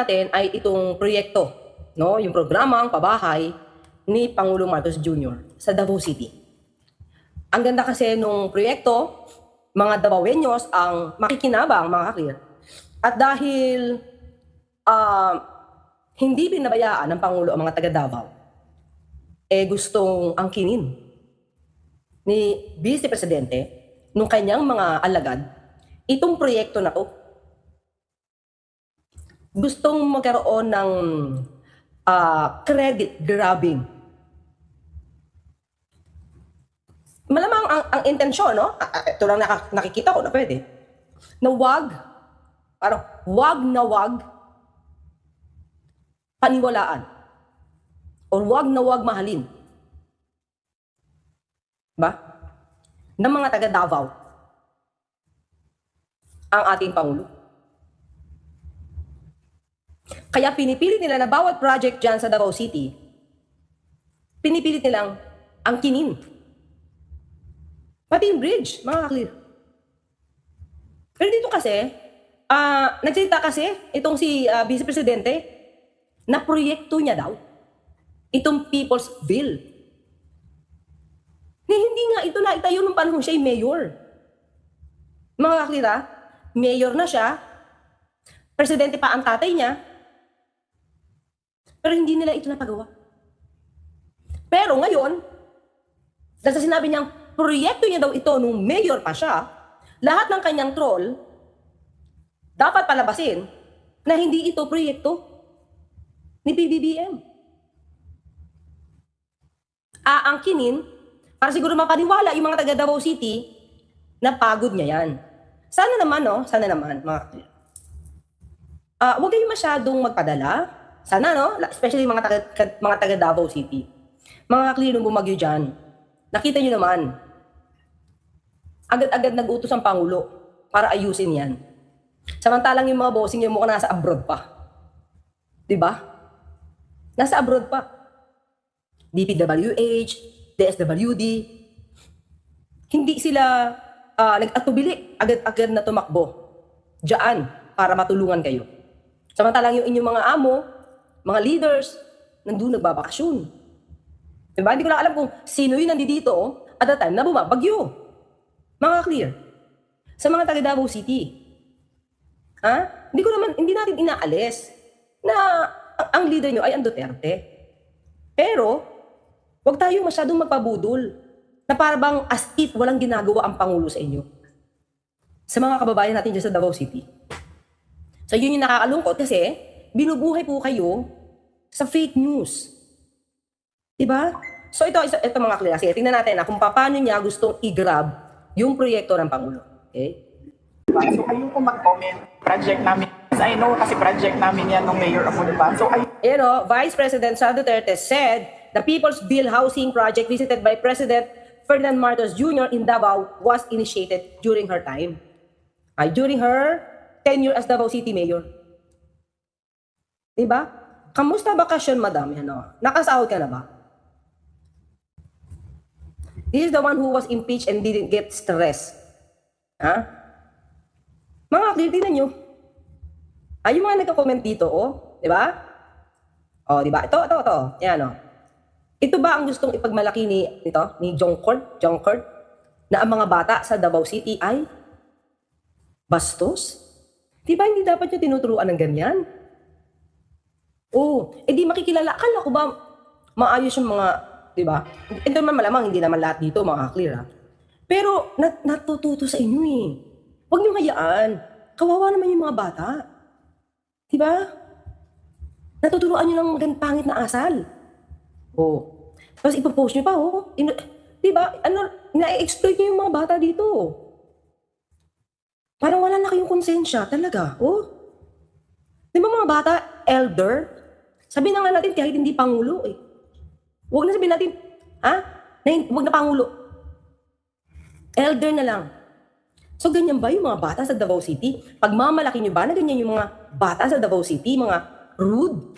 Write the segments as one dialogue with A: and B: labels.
A: natin ay itong proyekto, no? Yung programang pabahay ni Pangulong Marcos Jr. sa Davao City. Ang ganda kasi nung proyekto, mga Davaoeños ang makikinabang, mga clear. At dahil hindi binabayaan ng Pangulo ang mga taga Davao, gustong angkinin ni Vice Presidente nung kanyang mga alagad itong proyekto na to. Gustong magkaroon ng credit grabbing. Malamang ang intensyon, no? Ito lang nakikita ko na pwede. Na wag na wag paniwalaan. O wag na wag mahalin. Ba? Ng mga taga Davao ang ating Pangulo. Kaya pinipilit nila na bawat project dyan sa Davao City, pinipilit nilang angkinin. Pati yung bridge, mga clear. Pero dito kasi, nagsalita kasi itong si Vice Presidente na proyekto niya daw. Itong People's Bill. Hindi nga ito na itayo nung panahon siya ay mayor. Mga clear, mayor na siya, presidente pa ang tatay niya, pero hindi nila ito napagawa. Pero ngayon, dahil sa sinabi niyang proyekto niya daw ito nung mayor pa siya, lahat ng kanyang troll dapat palabasin na hindi ito proyekto ni PBBM. Aangkinin para siguro mapaniwala yung mga taga Davao City na pagod niya yan. Sana naman, no? Sana naman, mga huwag kayong masyadong magpadala. Sana, no? Especially mga taga Davao City. Mga clear nung bumagyo dyan. Nakita nyo naman, agad-agad nag-utos ang Pangulo para ayusin yan. Samantalang yung mga bossing yung mukhang nasa abroad pa. Diba? Nasa abroad pa. DPWH, DSWD. Hindi sila nag-atubili, agad-agad na tumakbo diyan para matulungan kayo. Samantalang yung inyong mga amo, mga leaders, nandun nagbabakasyon. Diba? Hindi ko lang alam kung sino yung nandito at the time na bumabagyo. Mga clear. Sa mga taga Davao City. Hindi natin inaalis na ang leader nyo ay ang Duterte. Pero, huwag tayong masyadong magpabudol na para bang as if walang ginagawa ang Pangulo sa inyo. Sa mga kababayan natin dyan sa Davao City. So yun yung nakakalungkot kasi binubuhay po kayo sa fake news. Diba? So ito mga klase. Tingnan natin kung paano niya gustong i-grab yung proyekto ng Pangulo. Okay?
B: So ayoko mag-comment. Project namin. I know kasi project namin yan ng Mayor ako, diba? So
A: Vice President Sara Duterte said the People's Bill Housing Project visited by President Ferdinand Marcos Jr. in Davao was initiated during her time. During her tenure as Davao City Mayor. Diba? Kamusta bakasyon, madam? Nakasahod ka na ba? This is the one who was impeached and didn't get stressed. Mga clear nyo. Yung mga nagka-comment dito, diba? Diba? Ito. Yan, Ito ba ang gustong ipagmalaki ni Jongkord, na ang mga bata sa Davao City ay bastos? Diba hindi dapat nyo tinuturuan ng ganyan? Di makikilala. Akala ko ba maayos yung mga, diba? Ito naman malamang, hindi naman lahat dito mga clear, Pero natututo sa inyo Huwag nyo hayaan. Kawawa naman yung mga bata. Diba? Natuturuan nyo ng pangit na asal. Tapos ipopost nyo pa, diba? Na-exploit nyo yung mga bata dito. Parang wala na kayong konsensya, talaga. Di ba mga bata, elder? Sabi na nga natin kahit hindi Pangulo Huwag na sabihin natin, huwag na Pangulo. Elder na lang. So ganyan ba yung mga bata sa Davao City? Pagmamalaki nyo ba na ganyan yung mga bata sa Davao City, mga rude?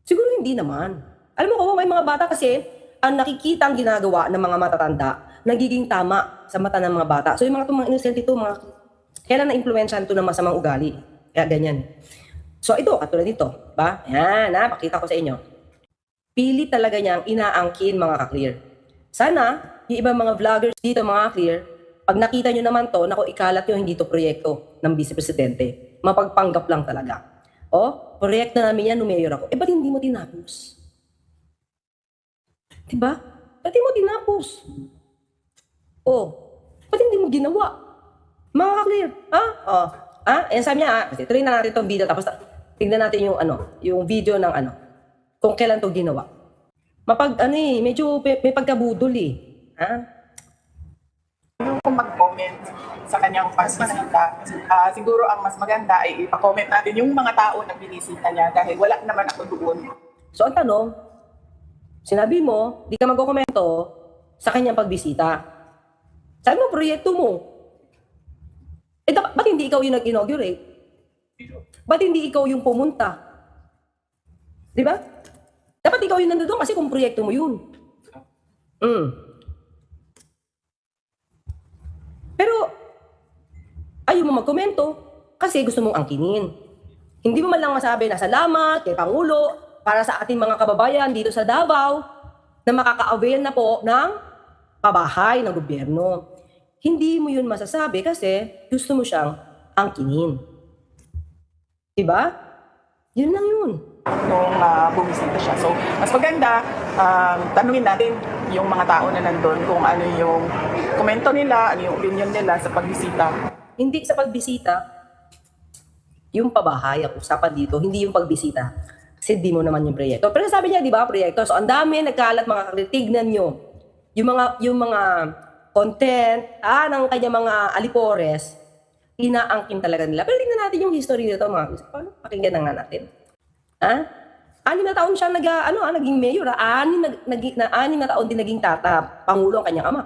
A: Siguro hindi naman. Alam mo ko, may mga bata kasi ang nakikita ang ginagawa ng mga matatanda, nagiging tama sa mata ng mga bata. So yung mga innocent ito, kaya na na-influensyahan ito ng masamang ugali. Kaya ganyan. So ito, katulad nito, ba? Yan, pakita ko sa inyo. Pili talaga niyang inaangkin mga ka-clear. Sana, yung ibang mga vloggers dito mga clear, pag nakita nyo naman to, naku, ikalat nyo hindi to proyekto ng Vice Presidente. Mapagpanggap lang talaga. O, proyekto namin yan, nung mayor ako. Ba't hindi mo tinapos? Diba? Ba't hindi mo tinapos? O, ba't hindi mo ginawa? Mga ka-clear, ha? O, sabi niya, try na natin itong video, tapos tingnan natin yung yung video ng kung kailan to ginawa. Medyo may pagkabudol eh. Ha?
B: Kung mag-comment sa kanyang pagbisita, siguro ang mas maganda ay ipa-comment natin yung mga tao na binisita niya dahil wala naman ako doon.
A: So ang tanong, sinabi mo, di ka magkokomento sa kanyang pagbisita. Sabi mo, proyekto mo. Ba't hindi ikaw yung nag-inaugurate? Ba't hindi ikaw yung pumunta? Di ba? Dapat ikaw yung nandoon kasi kung proyekto mo yun. Pero, ayaw mo magkomento kasi gusto mong angkinin. Hindi mo man lang masabi na salamat kay Pangulo para sa ating mga kababayan dito sa Davao na makaka-avail na po ng pabahay ng gobyerno. Hindi mo yun masasabi kasi gusto mo siyang angkinin. Diba? Yun lang yun.
B: Nung bumisita siya. So, mas maganda, tanungin natin yung mga tao na nandun kung ano yung komento nila, ano yung opinion nila sa pagbisita.
A: Hindi sa pagbisita, yung pabahay ang usapan dito, hindi yung pagbisita. Kasi di mo naman yung proyekto. Pero sabi niya, di ba, proyekto. So, ang dami nagkalat mga tignan nyo. Yung mga content ng kanya mga alipores, inaangkin talaga nila. Pero tingnan natin yung history nito mga. Paano? Pakinggan na nga natin. 6 na taon siya naging mayor. 6 na taon din naging pangulo ang kanyang ama.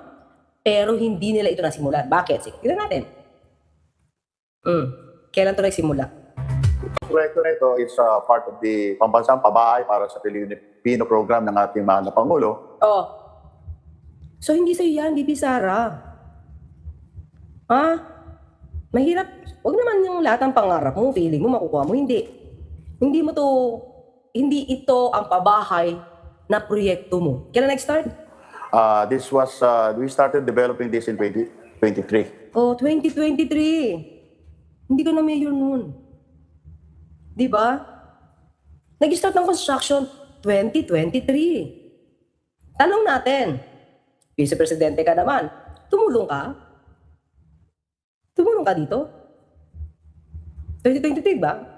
A: Pero hindi nila ito nasimulan. Bakit? Sige, tignan natin. Kailan ito nagsimula?
C: Proyekto na ito is part of the pambansang pabahay para sa Pilipino program ng ating mahal na Pangulo.
A: So, hindi sa'yo yan, Bibi Sara. Mahirap. Huwag naman yung lahat ng pangarap mo, feeling mo, makukuha mo. Hindi. Hindi ito ang pabahay na proyekto mo. Kailan nag-start?
C: We started developing this in 2023.
A: 2023. Hindi ka na mayor noon. Di ba? Nag-start ng construction 2023. Tanong natin, Vice Presidente ka naman, tumulong ka? Tumulong ka dito? 2023 ba?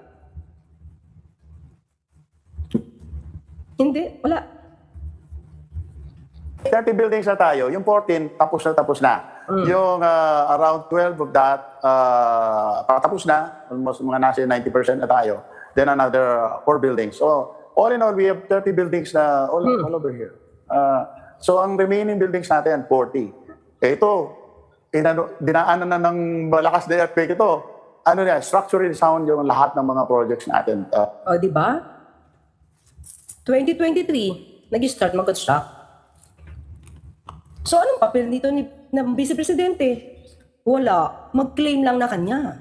A: Hindi, wala.
C: 30 buildings na tayo. Yung 14, tapos na. Yung around 12 of that, tapos na. Almost mga nasa 90% na tayo. Then another 4 buildings. So, all in all, we have 30 buildings na all over here. So, ang remaining buildings natin, 40. Ito, dinaanan na ng malakas na earthquake ito. Structurally sound yung lahat ng mga projects natin.
A: Di ba? 2023, nag-start mag-construct. So, anong papel dito ng Vice Presidente? Wala. Mag-claim lang na kanya.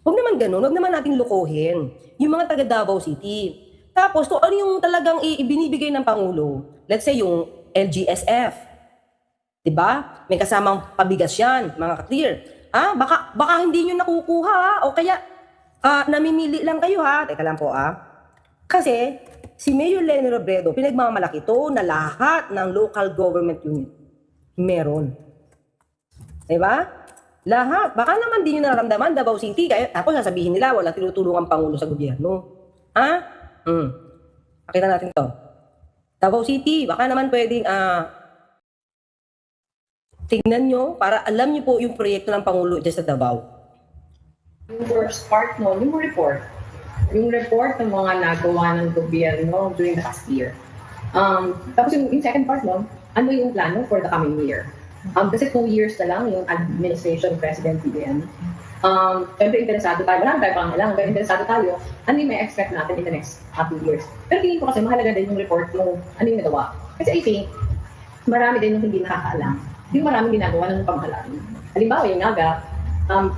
A: Huwag naman ganun. Huwag naman natin lukuhin yung mga taga Davao City. Tapos, ano yung talagang ibinibigay ng Pangulo? Let's say, yung LGSF. Diba? May kasamang pabigas yan, mga ka-clear. Baka hindi nyo nakukuha, o kaya namimili lang kayo, ha? Teka lang po, Kasi, si Mayor Leni Robredo, pinagmamalaki ito na lahat ng local government unit meron. Diba? Lahat. Baka naman din nyo naramdaman, Davao City, tapos sasabihin nila, wala tinutulungan Pangulo sa gobyerno. Pakita natin to. Davao City, baka naman pwedeng tingnan nyo para alam nyo po yung proyekto ng Pangulo dyan sa Davao.
D: Yung first part no, yung report. Yung report ng mga nagawa ng gobyerno during the past year. Tapos yung second part no, ano yung plano for the coming year. Kasi 2 years na lang yung administration President BBM. Siyempre interesado tayo, marami tayo pangailangan, pero interesado tayo, ano yung may expect natin in the next 2 years. Pero tingin ko kasi mahalaga din yung report mo, ano yung nagawa. Kasi I think, marami din yung hindi nakakaalam. Yung maraming ginagawa ng pamahalaan. Halimbawa yung NAGA,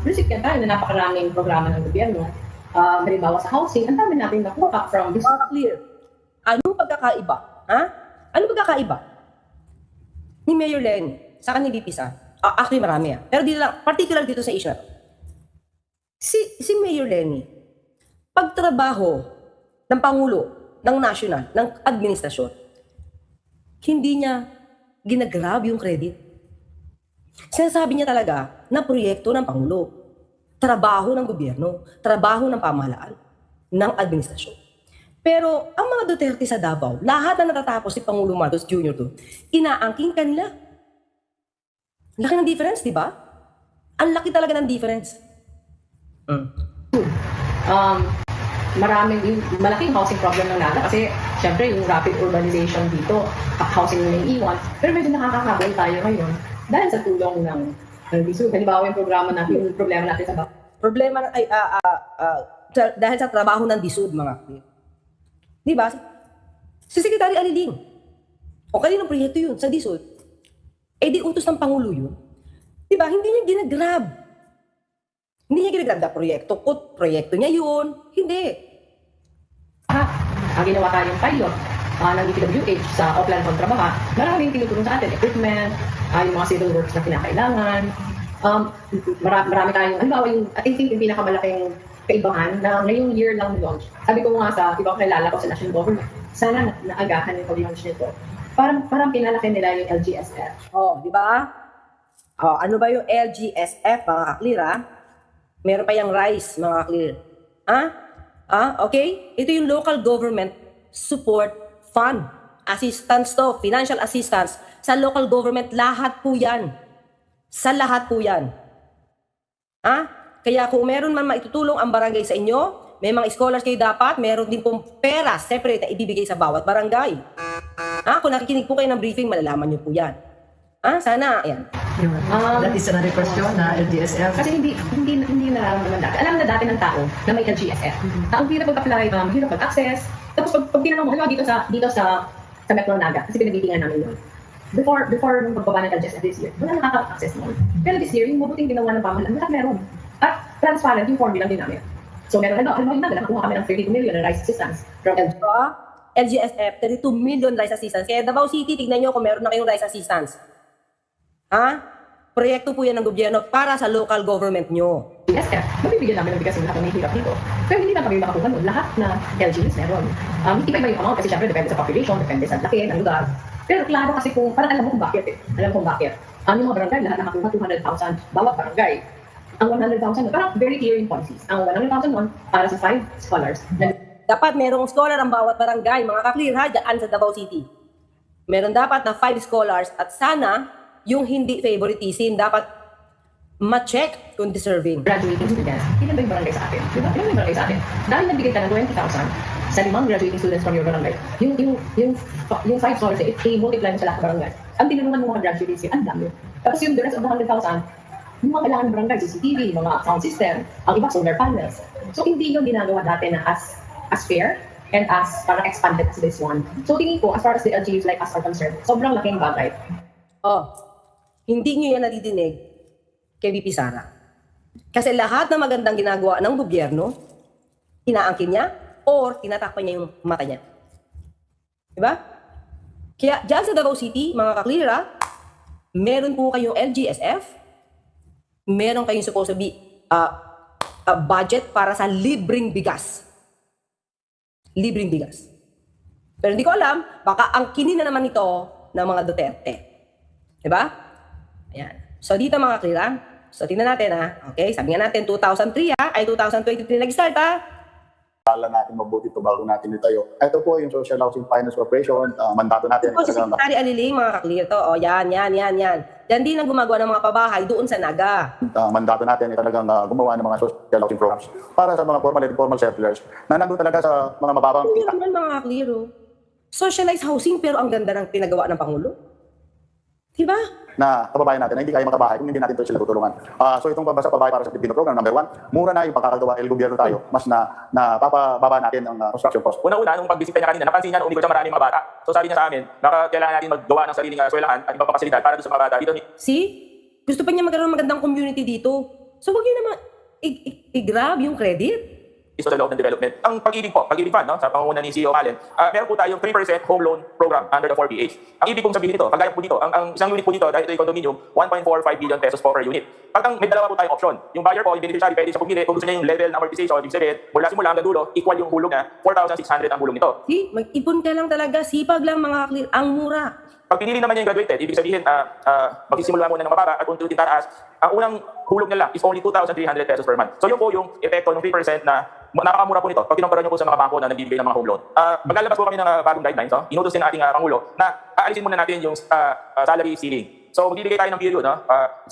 D: recipient tayo na napakaraming programa ng gobyerno. halimbawa sa housing, ang dami natin nakuha from this.
A: Clear. Anong pagkakaiba? Ha? Anong pagkakaiba? Ni Mayor Lenny, sa kanil VP Sara. Actually, marami Pero dito lang, particular dito sa issue na to. Si Mayor Lenny, pagtrabaho ng Pangulo, ng National, ng Administrasyon, hindi niya ginagrab yung credit. Sinasabi niya talaga na proyekto ng Pangulo, trabaho ng gobyerno, trabaho ng pamahalaan, ng administrasyon. Pero ang mga Duterte sa Davao, lahat na natatapos si Pangulo Marcos Jr. to, inaangking kanila. Laki ng difference, di ba? Ang laki talaga ng difference.
D: Malaking housing problem ng Naga kasi syempre yung rapid urbanization dito, housing na iwan. Pero medyo nakakakabay tayo ngayon dahil sa tulong ng DSUD. Halimbawa yung programa natin, yung problema natin sa
A: Problema dahil sa trabaho ng DSUD, mga kapatid. Di ba? Si Secretary Aliling. O kaninong proyekto yun sa DSUD? Eh di utos ng Pangulo yun. Di ba? Hindi niya ginagrab. Hindi niya ginagrab na proyekto niya yun. Hindi.
D: Ang ginawa tayong pilot ng DPWH sa Oplan Kontrabaha, maraming tinutulong sa atin, equipment, yung mga civil works na kinakailangan. Marami tayong, halimbawa I think yung pinakamalaking kaibahan na ngayong year lang launch. Sabi ko nga sa ibang kilala ko sa national government, sana naagahan yung pag-launch nito. Parang pinalaki nila yung LGSF.
A: Oh, di ba? Oh, ano ba yung LGSF, mga kaklir, ha? Meron pa yung RISE, mga kaklir. Okay? Ito yung Local Government Support Fund. Assistance to, financial assistance. Sa local government, lahat po yan. Sa lahat po yan. Kaya kung meron man maitutulong ang barangay sa inyo, may mga scholars kayo dapat, meron din pong pera separate na ibibigay sa bawat barangay. Kung nakikinig po kayo ng briefing, malalaman nyo po yan. Sana, ayan.
E: That is another question na LGSF.
D: Kasi hindi nararamdaman dati. Alam na dati ng tao na may LGSF. Ang hirap mag-apply, hirap mag-access. Tapos pag tinanong mo, halimbawa dito sa Metro Naga, kasi pinag-meetingan namin yun. Before nung pagbaba ng LGSF this year, wala nakaka-access mo. Pero this year, yung mabuting ginawa ng pamahalaan, lahat meron. At transparent yung formula din namin. So meron, halimbawa yung Naga, nakakuha kami ng 32 million na rice assistance from
A: LGSF, 32 million rice assistance. Kaya Davao City, tignan nyo kung meron na kayong rice assistance. Proyekto po yan ng gobyerno para sa local government nyo.
D: LGSF, mabibigyan namin ng bigas yung lahat ng mahihirap dito. Pero hindi na kami makakuha nun. Lahat na LGUs meron. Iba-iba yung amount kasi syempre depende sa population, depende sa laki ng lugar. Pero klaro kasi kung, parang alam mo kung bakit Alam kung bakit. Yung mga barangay, lahat nakakuha 200,000 bawat barangay. Ang 100,000 nun, parang very clear yung policies. Ang 100,000 nun, para sa 5 scholars.
A: Dapat merong scholar ang bawat barangay, mga kaklir, dyan sa Davao City. Meron dapat na 5 scholars at sana yung hindi favoritism, dapat ma-check kung deserving.
D: Graduating students, ilan ba yung barangay sa atin? Diba? Ilan ba yung barangay sa atin? Dahil nagbigay ka ng 20,000 sa 5 graduating students from your barangay, yung 5 scholars, i-multiply mo sa lahat ng barangay. Ang tinulungan mo mga graduates yun, ang dami. Tapos yung the rest of the 100,000, yung mga kailangan ng barangay, CCTV, mga sound system, ang iba solar panels. So hindi yung ginagawa dati na as fair and as parang expanded to this one. So tingin ko, as far as the LGUs like us are concerned, sobrang laking bagay.
A: Hindi nyo yan nadidinig kay VP Sara. Kasi lahat ng magandang ginagawa ng gobyerno, inaangkin niya or tinatakpan niya yung mata niya. Diba? Kaya dyan sa Davao City, mga kaklira, meron po kayong LGSF, meron kayong supposed to be budget para sa libreng bigas. Libreng bigas. Pero hindi ko alam, baka angkinin na naman ito ng mga Duterte. Diba? Ayan. So dito mga klira, so tingnan natin okay, sabi nga natin 2003 ay 2023 nag-start
C: Kala natin mabuti ito bago natin itayo. Ito po yung Social Housing Finance Corporation, mandato natin.
A: Ito po si Secretary Aliling, mga kaklir to. Yan. Yan din ang gumagawa ng mga pabahay doon sa Naga.
C: Mandato natin ay talagang gumawa ng mga social housing programs para sa mga formal and informal settlers na nandun talaga sa mga mababang
A: Hindi
C: kita.
A: naman mga kaklir, socialized housing pero ang ganda ng pinagawa ng Pangulo. Diba?
C: Na kababayan natin na hindi kaya makabahay kung hindi natin ito sila tutulungan. So itong pabasa pabahay para sa Pilipino program, number 1, mura na yung pagkakagawa ng gobyerno tayo, mas na papababa natin ang construction cost.
F: Una-una, nung pagbisita niya kanina, napansin niya na umikot siya maraming mga bata. So sabi niya sa amin, baka kailangan natin maggawa ng sariling eskwelahan at iba pa pasilidad para doon sa mga bata. Dito,
A: See? Gusto pa niya magkaroon ng magandang community dito. So wag niyo naman i-grab yung credit.
F: is sa loob ng development. Ang Pag-ibig po, Pag-ibig Fund, no, sa pangunguna ni CEO Allen, meron po tayong 3% home loan program under the 4PH. Ang ibig kong sabihin dito, kagaya po dito, ang isang unit po dito, dahil ito ay condominium, 1.45 billion pesos po per unit. Pag may dalawa po tayong option, yung buyer po, yung beneficiary, pwede siya pumili, kung gusto niya yung level ng amortization, ibig sabihin, mula simula hanggang dulo, equal yung hulog niya, 4,600 ang hulog nito.
A: See, mag-ipon ka lang talaga, sipag lang mga kaklir, ang mura.
F: Pag pinili naman niya yung graduated, ibig sabihin, magsisimula muna ng mababa at unti-unti tataas, ang unang hulog niya lang is only 2,300 pesos per month. So yun po yung epekto ng 3% na napakamura po nito pag kinumpara niyo po sa mga bangko na nagbibigay ng mga home loan. Maglalabas po kami ng bagong guidelines, inutos din ng ating Pangulo na aalisin muna natin yung salary ceiling. So magbibigay tayo ng period,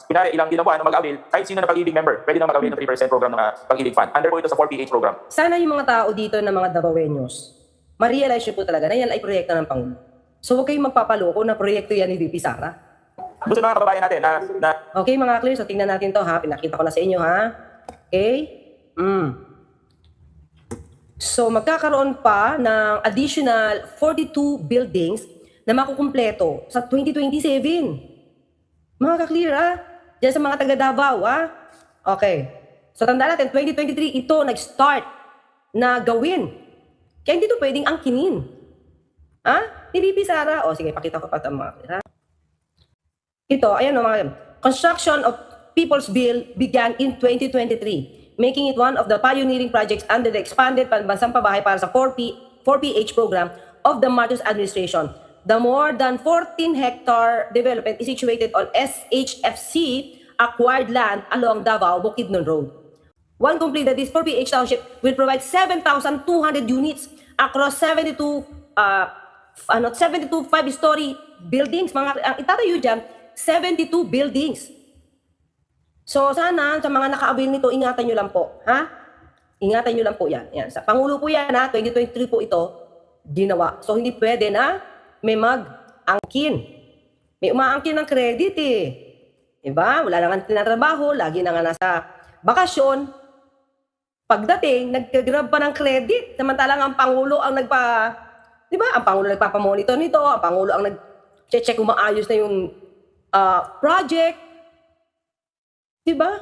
F: kunwari ilang buwan mag-avail, kahit sino na Pag-ibig member, pwede na mag-avail ng 3% program ng Pag-ibig Fund. Under po ito sa 4PH program.
A: Sana yung mga tao dito na mga Davaoenos, ma-realize nyo po talaga na yan ay proyekto ng Pangulo. So huwag kayong magpapaloko na proyekto yan ni VP Sara.
F: Gusto ng mga kababayan natin na
A: Okay mga clear, so tingnan natin to ha. Pinakita ko na sa inyo ha. Okay? So magkakaroon pa ng additional 42 buildings na makukumpleto sa 2027. Mga ka-clear ha. Diyan sa mga taga Davao ha. Okay. So tandaan natin, 2023 ito nag-start na gawin. Kaya hindi ito pwedeng angkinin. Ha? Ni VP Sara. O sige, pakita ko pa ito mga clear ha. Ito, ayan o mga construction of People's Bill began in 2023, making it one of the pioneering projects under the expanded Pambansang Pabahay para sa 4PH program of the Marcos administration. The more than 14-hectare development is situated on SHFC acquired land along Davao Bukidnon Road. When completed, this 4PH township will provide 7,200 units across 72 5-story buildings. Ang itatayo dyan, 72 buildings. So sana sa mga naka-avail nito, ingatan nyo lang po. Ha? Ingatan nyo lang po yan. Yan. Sa Pangulo po yan, 2023 po ito ginawa. So hindi pwede na may mag-angkin. May umaangkin ng credit eh. Diba? Wala na nga tinatrabaho, lagi na nga nasa bakasyon. Pagdating, nagka-grab pa ng credit. Samantalang ang Pangulo ang diba? Ang Pangulo nagpapamonitor nito, ang Pangulo ang nag-check kung maayos na yung project. Diba?